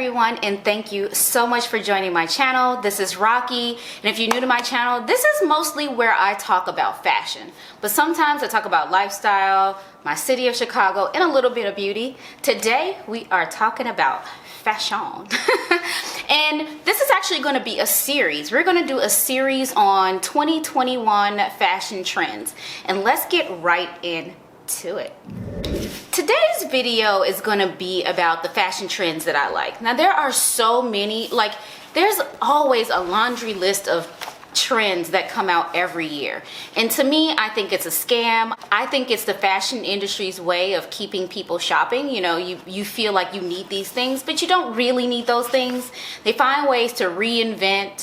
everyone, and thank you so much for joining my channel. This is Rocky, and if you're new to my channel, this is mostly where I talk about fashion, but sometimes I talk about lifestyle, my city of Chicago, and a little bit of beauty. Today we are talking about fashion. And this is actually going to be a series. We're going to do a series on 2021 fashion trends, and let's get right into it. Today's video is going to be about the fashion trends that I like. Now there are so many, like there's always a laundry list of trends that come out every year, and to me I think it's a scam. I think it's the fashion industry's way of keeping people shopping. You know, you feel like you need these things, but you don't really need those things. They find ways to reinvent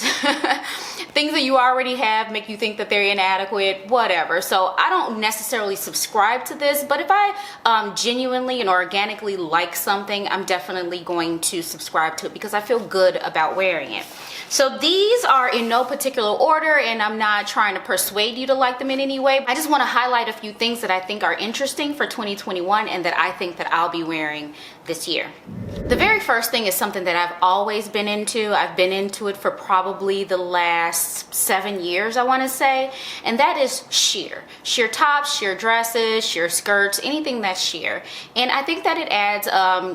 things that you already have, make you think that they're inadequate, whatever. So I don't necessarily subscribe to this, but if I genuinely and organically like something, I'm definitely going to subscribe to it because I feel good about wearing it. So these are in no particular order, and I'm not trying to persuade you to like them in any way. I just want to highlight a few things that I think are interesting for 2021 and that I think that I'll be wearing this year. The very first thing is something that I've always been into. I've been into it for probably the last 7 years, I want to say, and that is sheer. Sheer tops, sheer dresses, sheer skirts, anything that's sheer. And I think that it adds,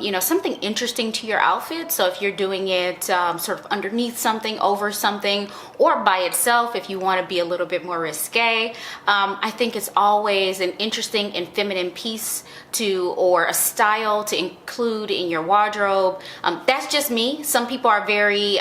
you know, something interesting to your outfit. So if you're doing it sort of underneath something, over something, or by itself, if you want to be a little bit more risque, I think it's always an interesting and feminine piece or a style to include in your wardrobe. That's just me. Some people are very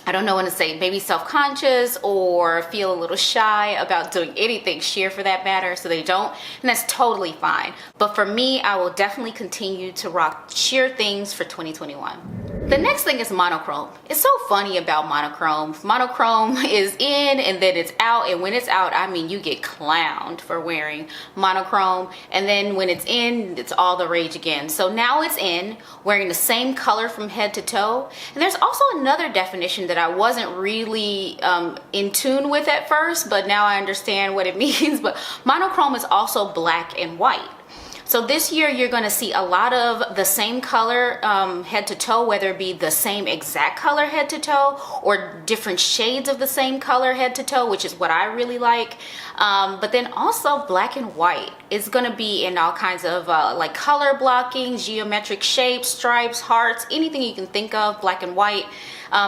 I don't know when to say, maybe self-conscious or feel a little shy about doing anything sheer for that matter, so they don't, and that's totally fine. But for me, I will definitely continue to rock sheer things for 2021. The next thing is monochrome. It's so funny about monochrome. Monochrome is in and then it's out, and when it's out, I mean, you get clowned for wearing monochrome, and then when it's in, it's all the rage again. So now it's in, wearing the same color from head to toe. And there's also another definition that I wasn't really in tune with at first, but now I understand what it means. But monochrome is also black and white. So this year you're going to see a lot of the same color head to toe, whether it be the same exact color head to toe or different shades of the same color head to toe, which is what I really like. But then also black and white is going to be in all kinds of like color blocking, geometric shapes, stripes, hearts, anything you can think of. Black and white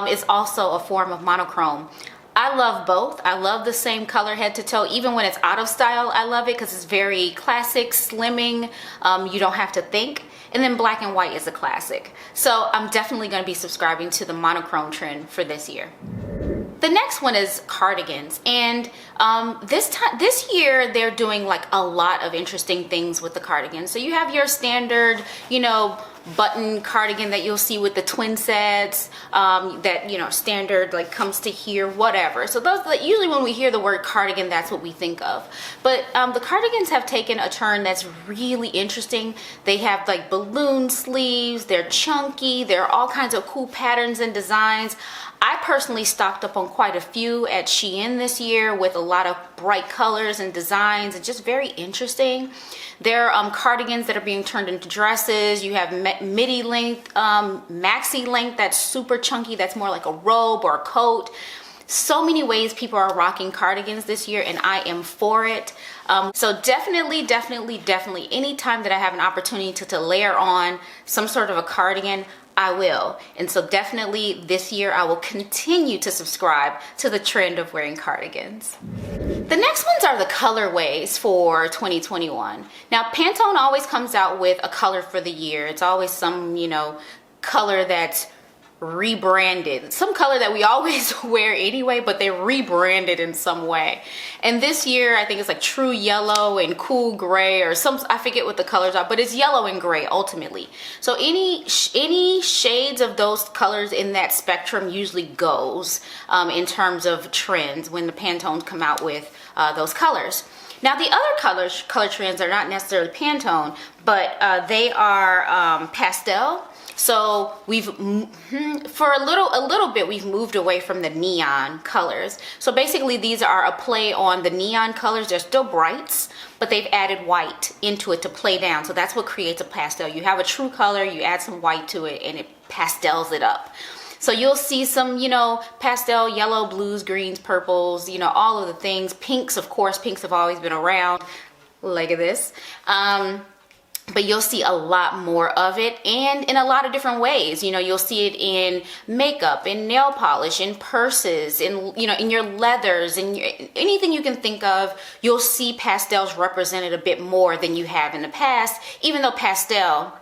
is also a form of monochrome. I love both. I love the same color head to toe. Even when it's out of style, I love it because it's very classic, slimming. You don't have to think. And then black and white is a classic. So I'm definitely going to be subscribing to the monochrome trend for this year. The next one is cardigans, and this year they're doing like a lot of interesting things with the cardigans. So you have your standard, you know, button cardigan that you'll see with the twin sets, that, you know, standard, like comes to here, whatever. So those, usually when we hear the word cardigan, that's what we think of. But the cardigans have taken a turn that's really interesting. They have like balloon sleeves, they're chunky, there are all kinds of cool patterns and designs. I personally stocked up on quite a few at Shein this year with a lot of bright colors and designs, and just very interesting. There are cardigans that are being turned into dresses. You have midi length, maxi length that's super chunky, that's more like a robe or a coat. So many ways people are rocking cardigans this year, and I am for it. So definitely anytime that I have an opportunity to layer on some sort of a cardigan, I will. And so definitely this year I will continue to subscribe to the trend of wearing cardigans. The next ones are the colorways for 2021. Now Pantone always comes out with a color for the year. It's always some, you know, color that's rebranded, some color that we always wear anyway, but they rebranded in some way. And this year I think it's like true yellow and cool gray, or some, I forget what the colors are, but it's yellow and gray ultimately. So any shades of those colors in that spectrum usually goes in terms of trends when the Pantones come out with those colors. Now the other color trends are not necessarily Pantone, but they are pastel. So we've, for a little bit, we've moved away from the neon colors. So basically these are a play on the neon colors. They're still brights, but they've added white into it to play down. So that's what creates a pastel. You have a true color, you add some white to it, and it pastels it up. So you'll see some, you know, pastel, yellow, blues, greens, purples, you know, all of the things. Pinks, of course, pinks have always been around, like this. But you'll see a lot more of it, and in a lot of different ways. You know, you'll see it in makeup, in nail polish, in purses, in, you know, in your leathers, in anything you can think of. You'll see pastels represented a bit more than you have in the past, even though pastel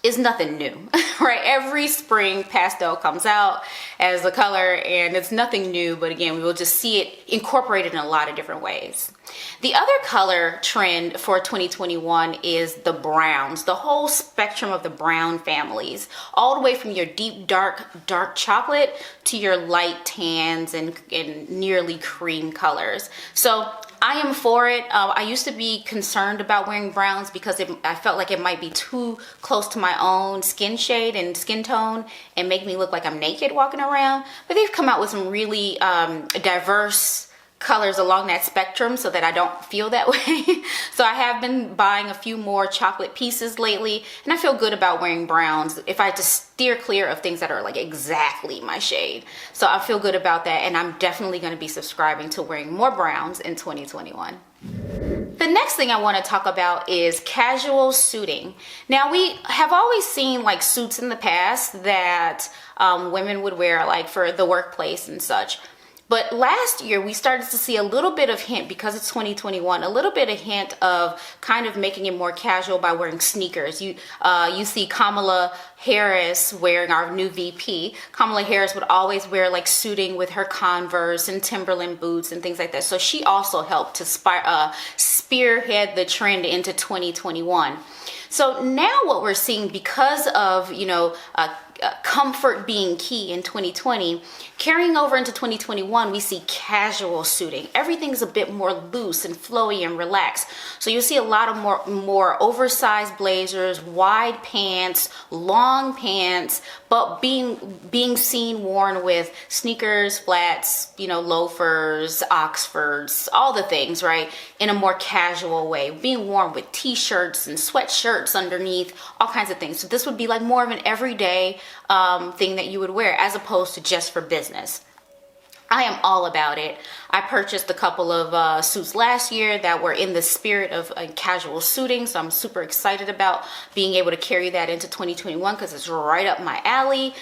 is nothing new, right? Every spring pastel comes out as a color, and it's nothing new, but again, we will just see it incorporated in a lot of different ways. The other color trend for 2021 is the browns, the whole spectrum of the brown families, all the way from your deep dark chocolate to your light tans and nearly cream colors. So I am for it. I used to be concerned about wearing browns because I felt like it might be too close to my own skin shade and skin tone and make me look like I'm naked walking around. But they've come out with some really diverse colors along that spectrum so that I don't feel that way. So I have been buying a few more chocolate pieces lately, and I feel good about wearing browns if I just steer clear of things that are like exactly my shade. So I feel good about that, and I'm definitely going to be subscribing to wearing more browns in 2021. The next thing I want to talk about is casual suiting. Now, we have always seen like suits in the past that women would wear like for the workplace and such. But last year, we started to see a little bit of hint, because it's 2021, a little bit of hint of kind of making it more casual by wearing sneakers. You see Kamala Harris wearing, our new VP. Kamala Harris would always wear like suiting with her Converse and Timberland boots and things like that. So she also helped to spearhead the trend into 2021. So now what we're seeing, because of, you know, comfort being key in 2020, carrying over into 2021, we see casual suiting. Everything's a bit more loose and flowy and relaxed. So you'll see a lot of more oversized blazers, wide pants, long pants, but being seen worn with sneakers, flats, you know, loafers, Oxfords, all the things, right? In a more casual way, being worn with t-shirts and sweatshirts underneath, all kinds of things. So this would be like more of an everyday thing that you would wear, as opposed to just for business. I am all about it. I purchased a couple of suits last year that were in the spirit of casual suiting, so I'm super excited about being able to carry that into 2021 because it's right up my alley.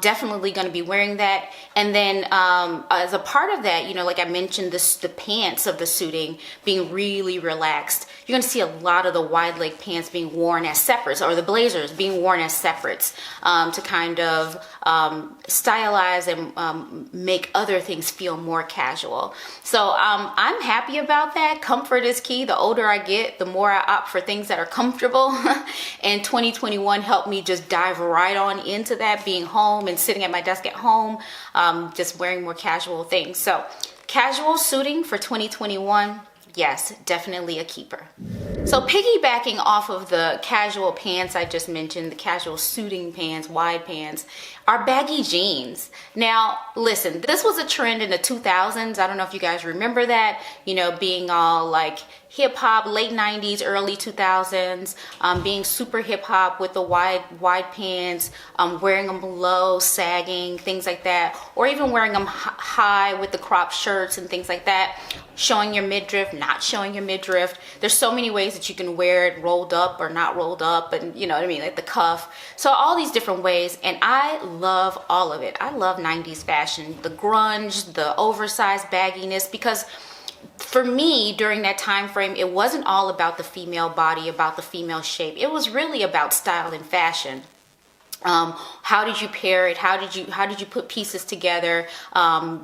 Definitely going to be wearing that. And then as a part of that, you know, like I mentioned, the pants of the suiting being really relaxed. You're going to see a lot of the wide leg pants being worn as separates, or the blazers being worn as separates, to kind of stylize and make other things feel more casual. So I'm happy about that. Comfort is key. The older I get, the more I opt for things that are comfortable. And 2021 helped me just dive right on into that, being home and sitting at my desk at home, just wearing more casual things. So casual suiting for 2021. Yes, definitely a keeper. So piggybacking off of the casual pants I just mentioned, the casual suiting pants, wide pants, are baggy jeans. Now, listen, this was a trend in the 2000s. I don't know if you guys remember that, you know, being all like hip hop, late 90s, early 2000s, being super hip hop with the wide pants, wearing them low, sagging, things like that, or even wearing them high with the crop shirts and things like that, showing your midriff, not showing your midriff. There's so many ways that you can wear it, rolled up or not rolled up, and you know what I mean, like the cuff. So all these different ways, and I love all of it. I love 90s fashion, the grunge, the oversized bagginess, because for me, during that time frame, it wasn't all about the female body, about the female shape. It was really about style and fashion. How did you pair it? How did you put pieces together?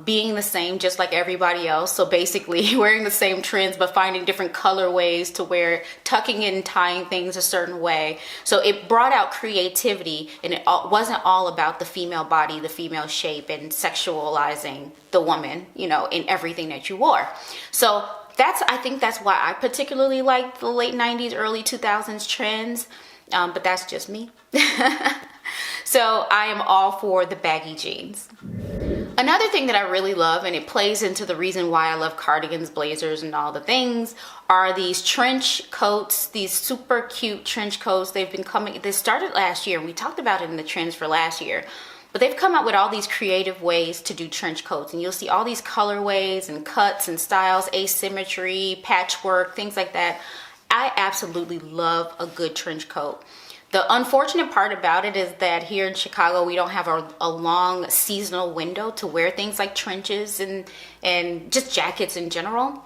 Being the same, just like everybody else. So basically wearing the same trends, but finding different colorways to wear, tucking in and tying things a certain way. So it brought out creativity, and it wasn't all about the female body, the female shape, and sexualizing the woman, you know, in everything that you wore. So I think that's why I particularly like the late 90s, early 2000s trends. But that's just me. So I am all for the baggy jeans. Another thing that I really love, and it plays into the reason why I love cardigans, blazers, and all the things, are these trench coats, these super cute trench coats. They've been coming, they started last year, and we talked about it in the trends for last year, but they've come out with all these creative ways to do trench coats, and you'll see all these colorways and cuts and styles, asymmetry, patchwork, things like that. I absolutely love a good trench coat. The unfortunate part about it is that here in Chicago, we don't have a long seasonal window to wear things like trenches and just jackets in general.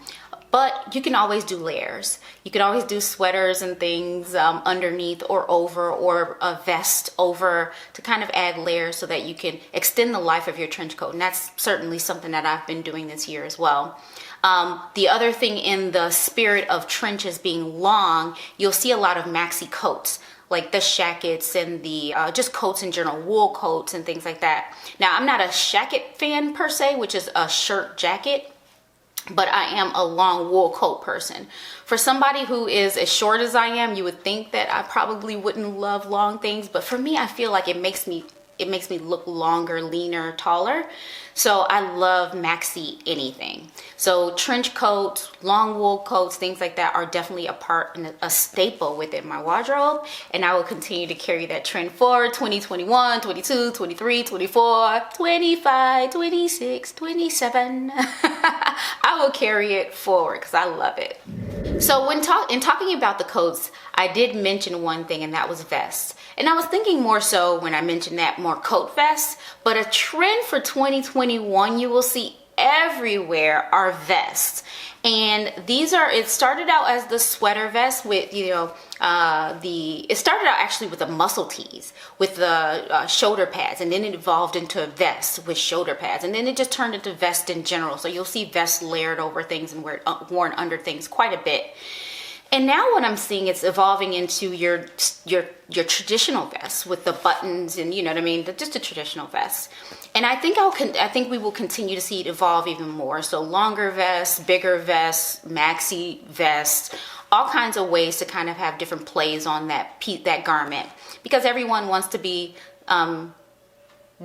But you can always do layers. You can always do sweaters and things underneath or over, or a vest over, to kind of add layers so that you can extend the life of your trench coat. And that's certainly something that I've been doing this year as well. The other thing, in the spirit of trenches being long, you'll see a lot of maxi coats, like the shackets and the just coats in general, wool coats and things like that. Now, I'm not a shacket fan per se, which is a shirt jacket, but I am a long wool coat person. For somebody who is as short as I am, you would think that I probably wouldn't love long things, but for me, I feel like it makes me look longer, leaner, taller. So I love maxi anything. So trench coats, long wool coats, things like that are definitely a part and a staple within my wardrobe. And I will continue to carry that trend forward. 2021, 22, 23, 24, 25, 26, 27. I will carry it forward because I love it. So in talking about the coats, I did mention one thing, and that was vests. And I was thinking more so when I mentioned that, more coat vests, but a trend for 2021 you will see everywhere are vests. And these are, it started out as the sweater vest with, it started out actually with the muscle tees with the shoulder pads, and then it evolved into a vest with shoulder pads, and then it just turned into vest in general. So you'll see vests layered over things and worn under things quite a bit. And now what I'm seeing, it's evolving into your traditional vest with the buttons and, you know what I mean, just a traditional vest. And I think we will continue to see it evolve even more. So longer vests, bigger vests, maxi vests, all kinds of ways to kind of have different plays on that garment, because everyone wants to be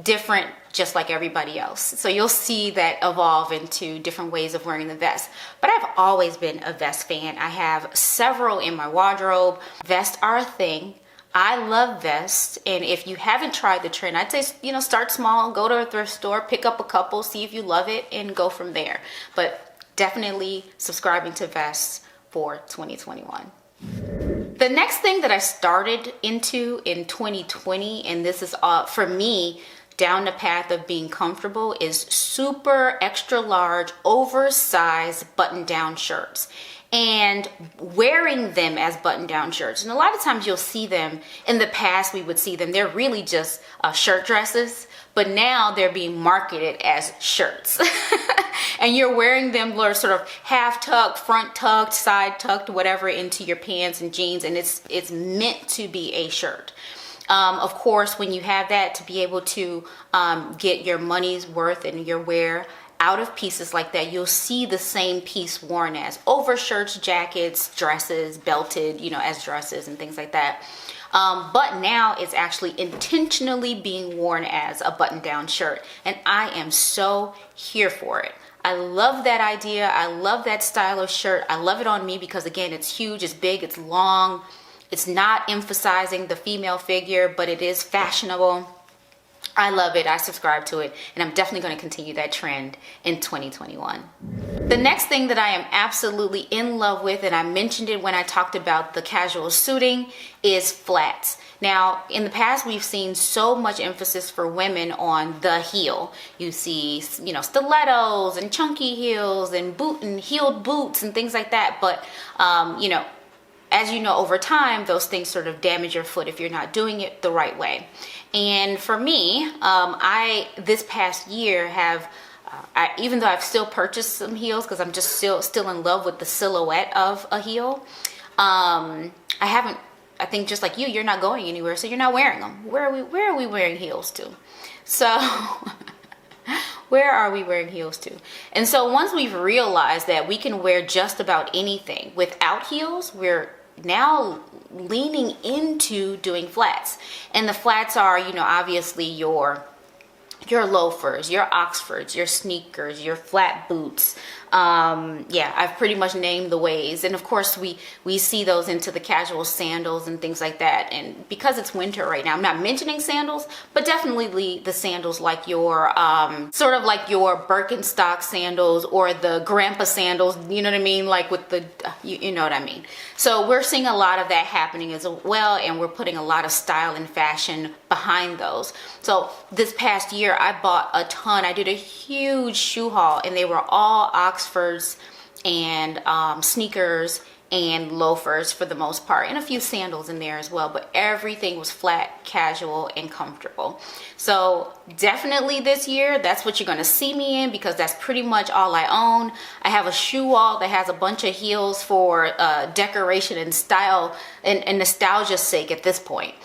different just like everybody else. So you'll see that evolve into different ways of wearing the vest. But I've always been a vest fan. I have several in my wardrobe. Vests are a thing. I love vests, and if you haven't tried the trend, I'd say, start small, go to a thrift store, pick up a couple, see if you love it, and go from there. But definitely subscribing to vests for 2021. The next thing that I started into in 2020, and this is for me, down the path of being comfortable, is super extra large, oversized button-down shirts, and wearing them as button-down shirts. And a lot of times you'll see them, in the past we would see them, they're really just shirt dresses, but now they're being marketed as shirts. And you're wearing them sort of half tucked, front tucked, side tucked, whatever, into your pants and jeans, and it's meant to be a shirt. Of course, when you have that, to be able to get your money's worth and your wear out of pieces like that, you'll see the same piece worn as overshirts, jackets, dresses, belted, as dresses and things like that. But now it's actually intentionally being worn as a button-down shirt, and I am so here for it. I love that idea. I love that style of shirt. I love it on me because, again, it's huge, it's big, it's long. It's not emphasizing the female figure, but it is fashionable. I love it. I subscribe to it, and I'm definitely going to continue that trend in 2021. The next thing that I am absolutely in love with, and I mentioned it when I talked about the casual suiting, is flats. Now, in the past, we've seen so much emphasis for women on the heel. You see, stilettos and chunky heels and heeled boots and things like that. But, as you know, over time, those things sort of damage your foot if you're not doing it the right way. And for me, I this past year have, even though I've still purchased some heels because I'm just still in love with the silhouette of a heel, I think just like you're not going anywhere, so you're not wearing them. Where are we wearing heels to? So Where are we wearing heels to? And so once we've realized that we can wear just about anything without heels, we're now leaning into doing flats. And the flats are, you know, obviously your loafers, your Oxfords, your sneakers, your flat boots. Yeah, I've pretty much named the ways. And of course we see those into the casual sandals and things like that. And because it's winter right now, I'm not mentioning sandals, but definitely the sandals like your, sort of like your Birkenstock sandals or the grandpa sandals, you know what I mean? Like with the, you know what I mean? So we're seeing a lot of that happening as well. And we're putting a lot of style and fashion behind those. So this past year, I bought a ton. I did a huge shoe haul, and they were all Oxfords and sneakers and loafers for the most part, and a few sandals in there as well, but everything was flat, casual, and comfortable. So definitely this year, that's what you're going to see me in, because that's pretty much all I own. I have a shoe wall that has a bunch of heels for decoration and style and nostalgia's sake at this point.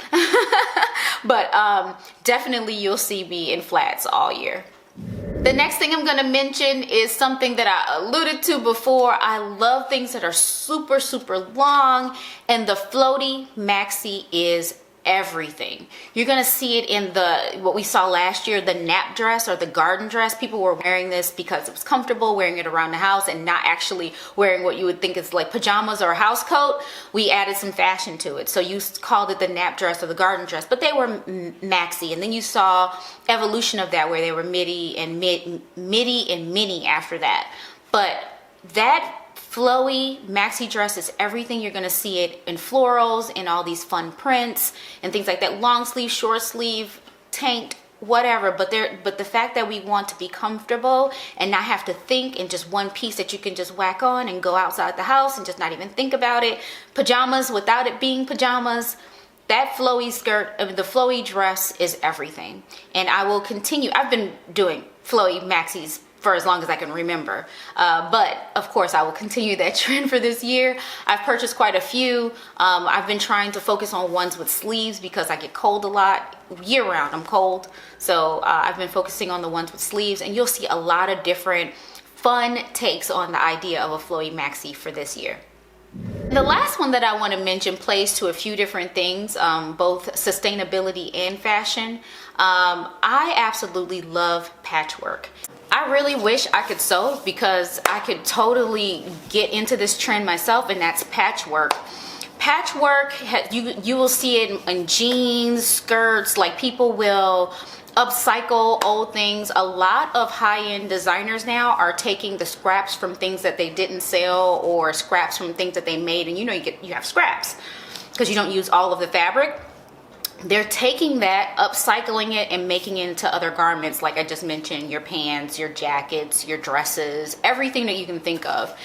But definitely you'll see me in flats all year. The next thing I'm going to mention is something that I alluded to before. I love things that are super, super long, and the floaty maxi is everything. You're going to see it in the, what we saw last year, the nap dress or the garden dress. People were wearing this because it was comfortable, wearing it around the house and not actually wearing what you would think is like pajamas or a house coat. We added some fashion to it. So you called it the nap dress or the garden dress, but they were maxi. And then you saw evolution of that where they were midi and mini after that. But that flowy maxi dress is everything. You're going to see it in florals, in all these fun prints and things like that. Long sleeve, short sleeve, tanked, whatever. But the fact that we want to be comfortable and not have to think in just one piece that you can just whack on and go outside the house and just not even think about it. Pajamas without it being pajamas. That flowy skirt, the flowy dress is everything. And I will continue. I've been doing flowy maxis for as long as I can remember. But of course I will continue that trend for this year. I've purchased quite a few. I've been trying to focus on ones with sleeves because I get cold a lot. Year round I'm cold. So I've been focusing on the ones with sleeves, and you'll see a lot of different fun takes on the idea of a flowy maxi for this year. The last one that I want to mention plays to a few different things, both sustainability and fashion. I absolutely love patchwork. I really wish I could sew because I could totally get into this trend myself, and that's patchwork. Patchwork, you will see it in jeans, skirts, like people will upcycle old things. A lot of high-end designers now are taking the scraps from things that they didn't sell or scraps from things that they made, and you know you have scraps because you don't use all of the fabric. They're taking that, upcycling it, and making it into other garments, like I just mentioned, your pants, your jackets, your dresses, everything that you can think of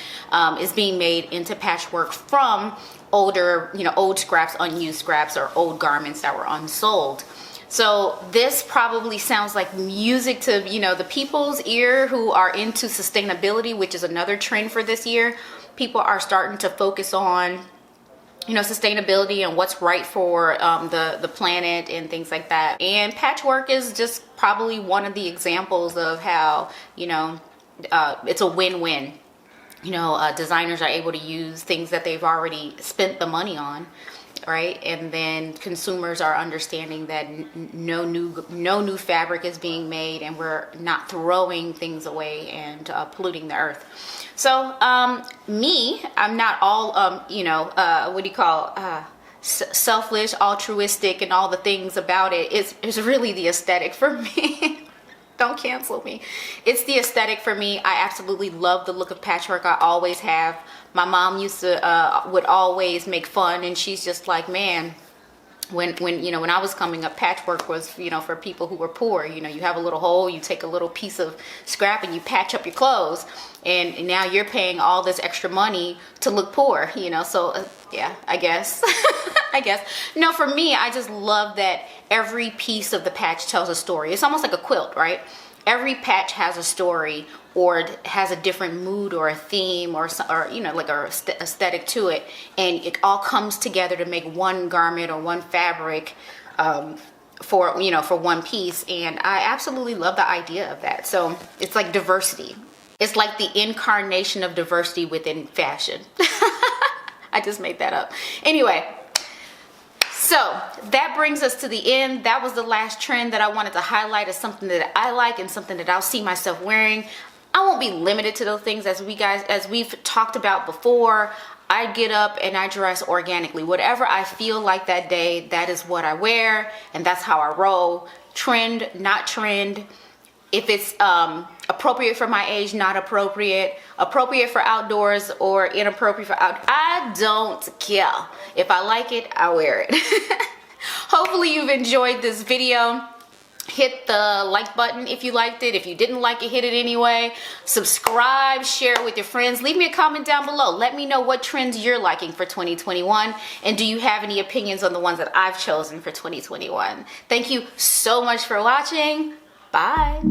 is being made into patchwork from older, old scraps, unused scraps, or old garments that were unsold. So this probably sounds like music to, the people's ear who are into sustainability, which is another trend for this year. People are starting to focus on sustainability and what's right for the planet and things like that. And patchwork is just probably one of the examples of how, it's a win-win. Designers are able to use things that they've already spent the money on, right? And then consumers are understanding that no new fabric is being made, and we're not throwing things away and polluting the earth. So I'm not all selfish, altruistic, and all the things about it. It's really the aesthetic for me. Don't cancel me. It's the aesthetic for me. I absolutely love the look of patchwork. I always have. My mom would always make fun, and she's just like, man, when I was coming up, patchwork was, for people who were poor. You have a little hole, you take a little piece of scrap and you patch up your clothes, and now you're paying all this extra money to look poor, so yeah, I guess. No, for me, I just love that every piece of the patch tells a story. It's almost like a quilt, right? Every patch has a story, or has a different mood or a theme or like a aesthetic to it, and it all comes together to make one garment or one fabric for, you know, for one piece, and I absolutely love the idea of that. So it's like diversity. It's like the incarnation of diversity within fashion. I just made that up. Anyway, so that brings us to the end. That was the last trend that I wanted to highlight as something that I like and something that I'll see myself wearing. I won't be limited to those things, as we've talked about before. I get up and I dress organically. Whatever I feel like that day, that is what I wear, and that's how I roll. Trend, not trend. If it's appropriate for my age, not appropriate. Appropriate for outdoors or inappropriate for out. I don't care. If I like it, I wear it. Hopefully you've enjoyed this video. Hit the like button if you liked it. If you didn't like it, hit it anyway. Subscribe, share it with your friends. Leave me a comment down below. Let me know what trends you're liking for 2021. And do you have any opinions on the ones that I've chosen for 2021? Thank you so much for watching. Bye.